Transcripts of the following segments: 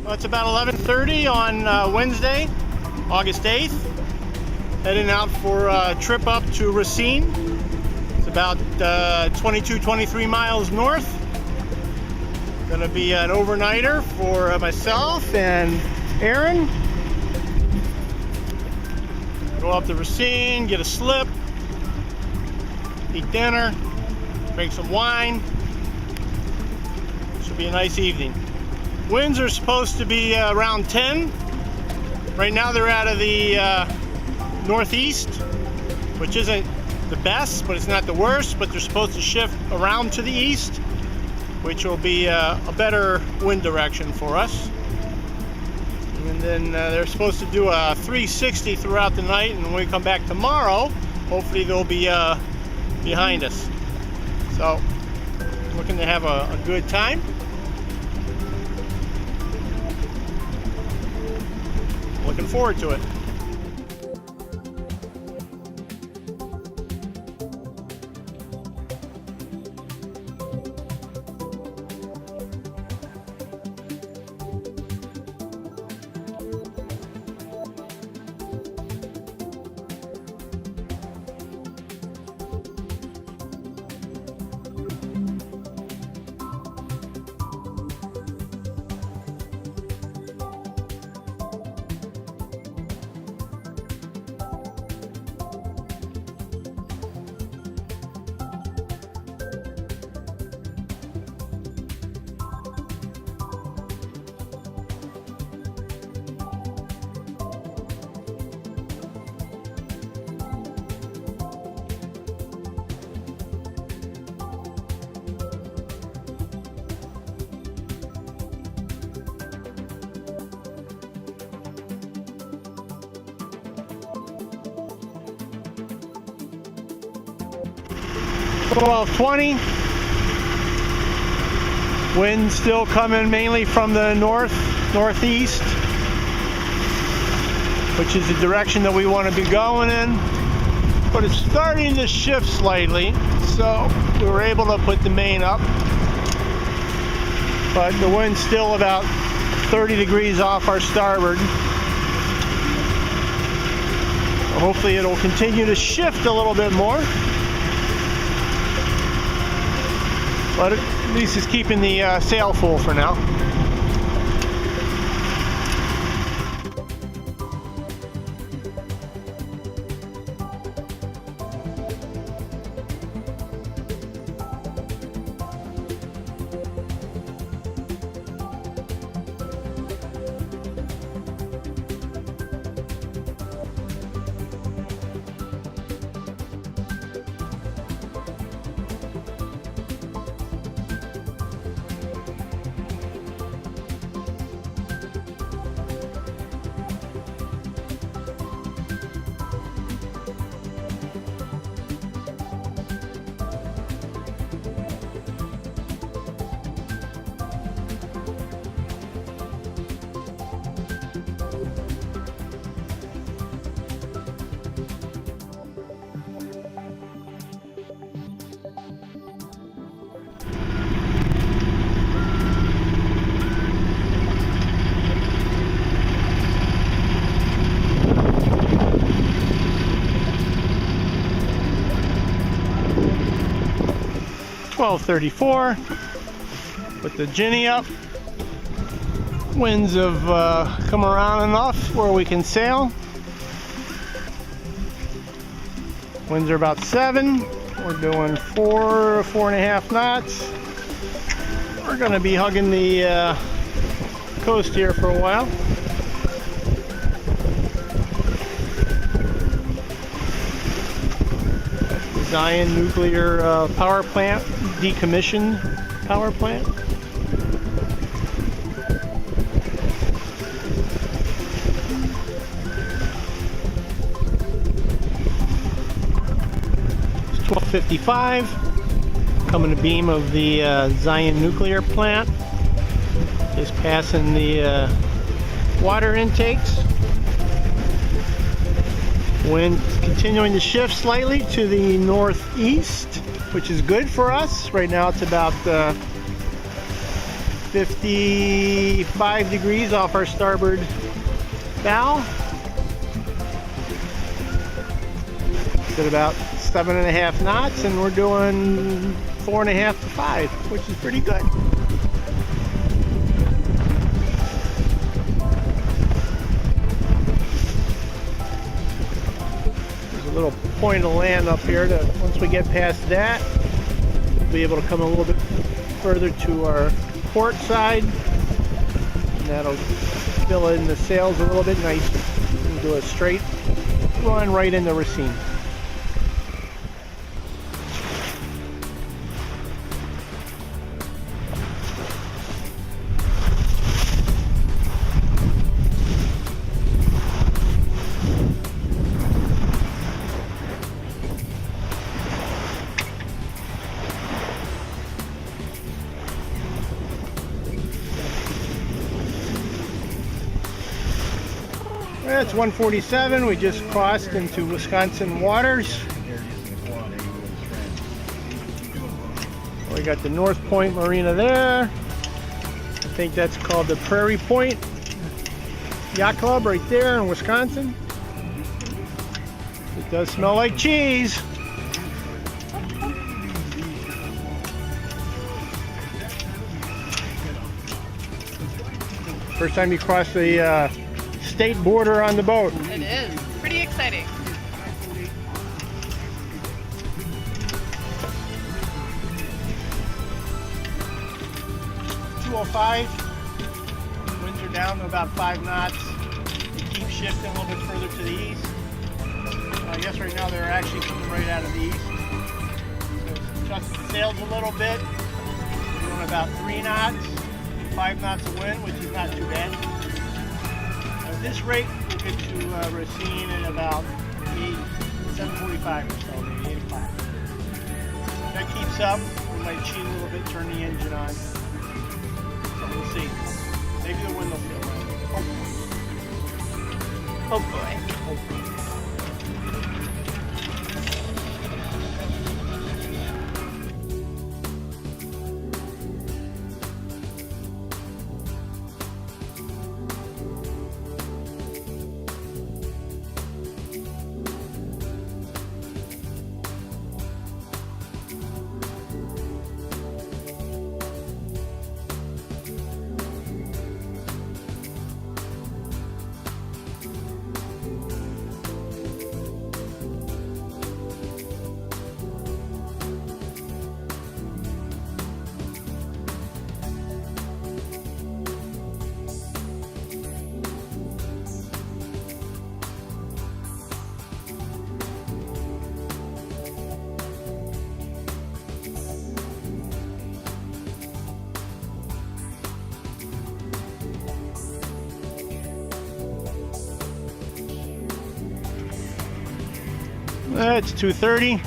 Well, it's about 11:30 on Wednesday, August 8th. Heading out for a trip up to Racine. It's about 23 miles north. Gonna be an overnighter for myself and Aaron. Go up to Racine, get a slip, eat dinner, drink some wine. Should be a nice evening. Winds are supposed to be around 10. Right now they're out of the northeast, which isn't the best, but it's not the worst. But they're supposed to shift around to the east, which will be a better wind direction for us. And then they're supposed to do a 360 throughout the night, and when we come back tomorrow, hopefully they'll be behind us. So, looking to have a good time. Looking forward to it. $12:20. Wind still coming mainly from the northeast, which is the direction that we want to be going in. But it's starting to shift slightly, so we were able to put the main up. But the wind's still about 30 degrees off our starboard. So hopefully it'll continue to shift a little bit more. But at least it's keeping the sail full for now. $12:34. Put the Ginny up. Winds have come around enough where we can sail. Winds are about 7. We're doing 4.5 knots. We're going to be hugging the coast here for a while. Racine nuclear power plant, decommissioned power plant. It's 12:55. Coming to beam of the Zion nuclear plant. Just passing the water intakes. Wind continuing to shift slightly to the northeast, which is good for us. Right now it's about 55 degrees off our starboard bow. It's at about 7.5 knots, and we're doing 4.5 to 5, which is pretty good. There's a little point of land up here that once we get past that, we'll be able to come a little bit further to our port side, and that'll fill in the sails a little bit nicer. We'll do a straight run right into Racine. It's 1:47. We just crossed into Wisconsin waters. We got the North Point Marina there. I think that's called the Prairie Point Yacht Club right there in Wisconsin. It does smell like cheese. First time you cross the state border on the boat. It is. Pretty exciting. .205. Winds are down to about 5 knots. It keeps shifting a little bit further to the east. I guess right now they're actually coming right out of the east. So adjust the sails a little bit. We're doing about 3 knots, 5 knots of wind, which is not too bad. At this rate, we'll get to Racine in about 7:45 or so, maybe 8 o'clock. If that keeps up, we might cheat a little bit, turn the engine on. So we'll see. Maybe the wind will feel right. Oh boy. Hopefully. It's 2:30.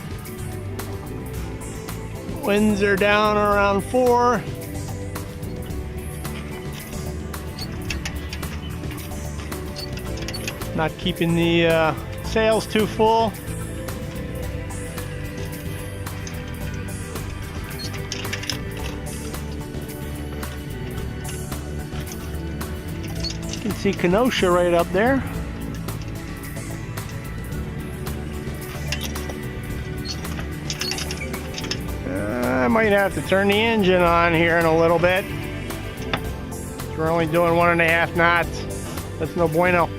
Winds are down around 4. Not keeping the sails too full. You can see Kenosha right up there. I might have to turn the engine on here in a little bit. We're only doing 1.5 knots. That's no bueno. We're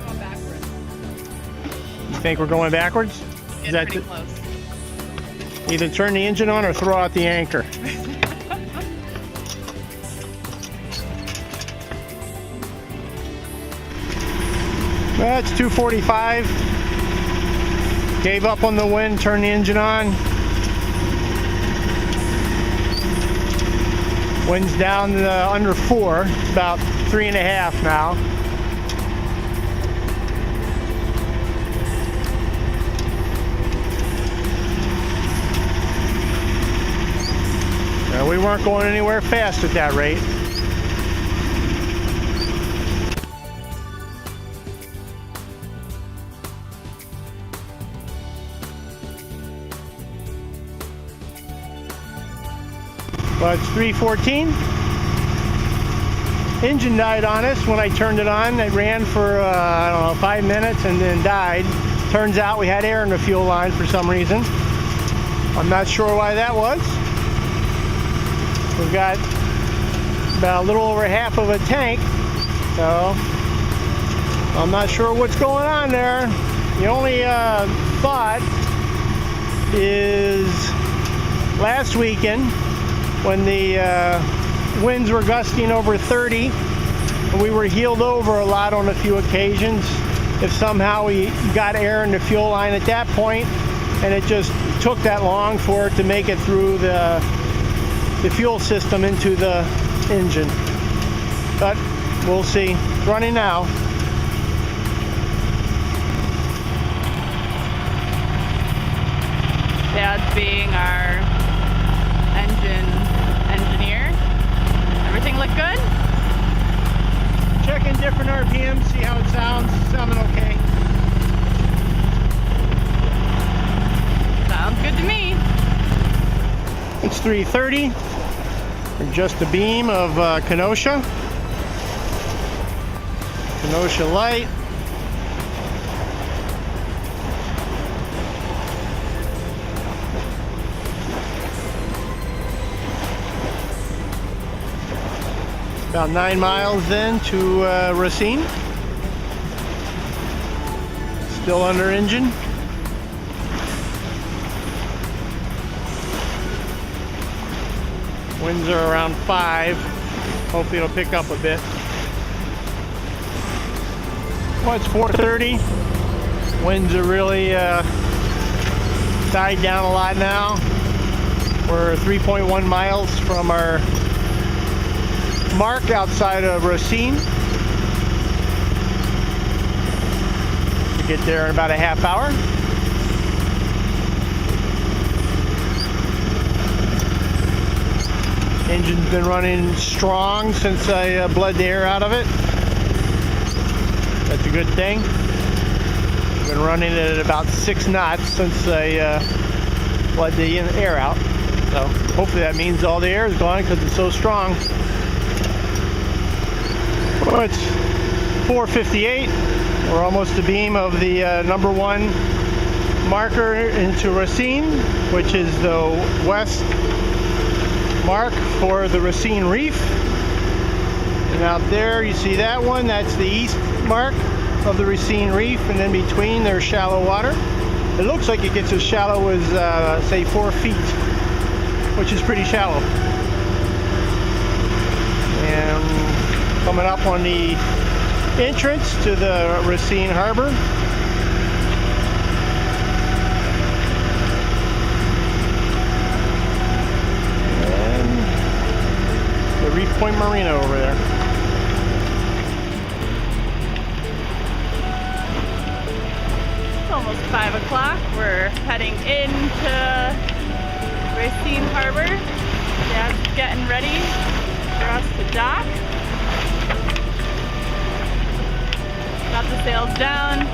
going backwards. You think we're going backwards? Is that pretty close? Either turn the engine on or throw out the anchor. That's 2:45. Gave up on the wind, turned the engine on. Wind's down to under 4, about 3.5 now. We weren't going anywhere fast at that rate. But it's 3:14. engine died on us when I turned it on. It ran for, I don't know, 5 minutes and then died. Turns out we had air in the fuel line for some reason. I'm not sure why that was. We've got about a little over half of a tank, so I'm not sure what's going on there. The only thought is last weekend when the winds were gusting over 30 and we were heeled over a lot on a few occasions, if somehow we got air in the fuel line at that point and it just took that long for it to make it through the fuel system into the engine. But we'll see. It's running now. Dad's being our engine engineer. Everything look good? Checking different RPMs, see how it sounds. Sounding okay. Sounds good to me. It's 3:30. We're just a beam of Kenosha. Kenosha Light. About 9 miles then to Racine. Still under engine. Winds are around 5. Hopefully it'll pick up a bit. Well, it's 4:30. Winds are really died down a lot now. We're 3.1 miles from our mark outside of Racine. We get there in about a half hour. Engine's been running strong since I bled the air out of it. That's a good thing. Been running it at about 6 knots since I bled the air out. So hopefully that means all the air is gone because it's so strong. Well, it's 4:58. We're almost a beam of the number 1 marker into Racine, which is the west mark for the Racine Reef. And out there you see that one, that's the east mark of the Racine Reef, and in between there's shallow water. It looks like it gets as shallow as say 4 feet, which is pretty shallow. And coming up on the entrance to the Racine Harbor. Reef Point Marina over there. It's almost 5 o'clock. We're heading into Racine Harbor. Dad's getting ready for us to dock. Got the sails down.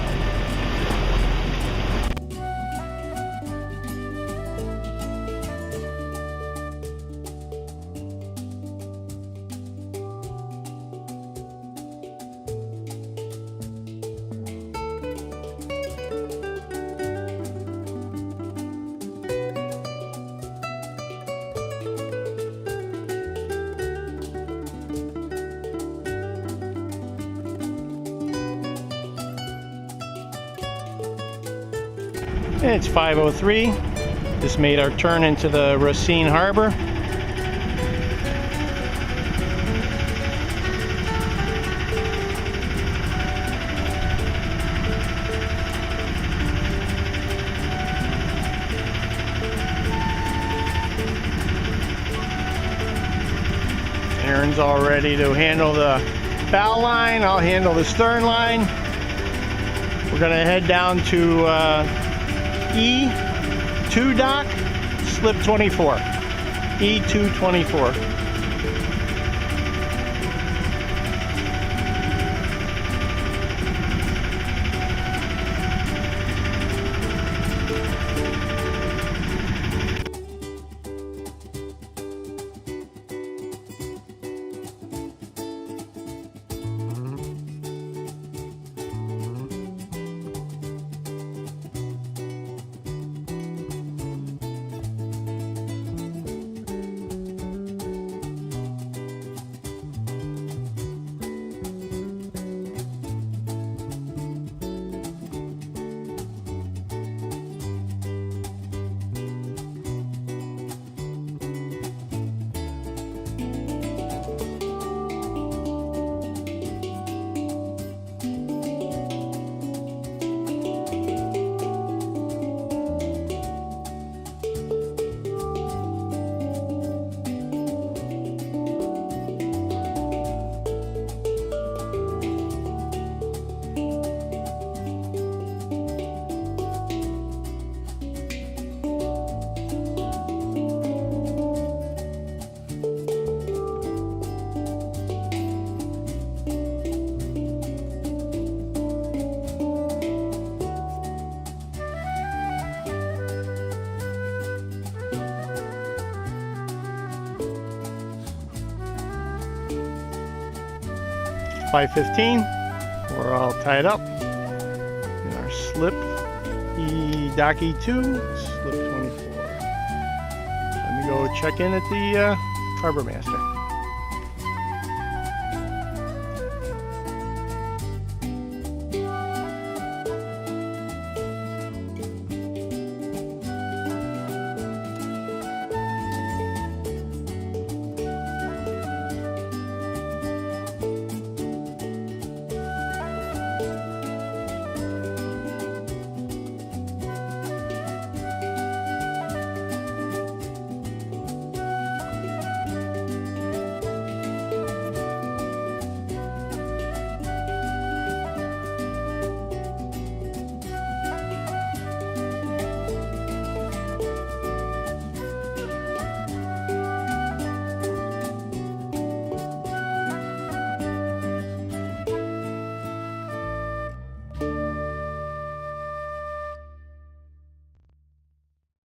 It's 5:03. Just made our turn into the Racine Harbor. Aaron's all ready to handle the bow line. I'll handle the stern line. We're gonna head down to E2 dock, slip 24. E224. 5:15. We're all tied up in our slip dock E2, slip 24. Let me go check in at the harbor master.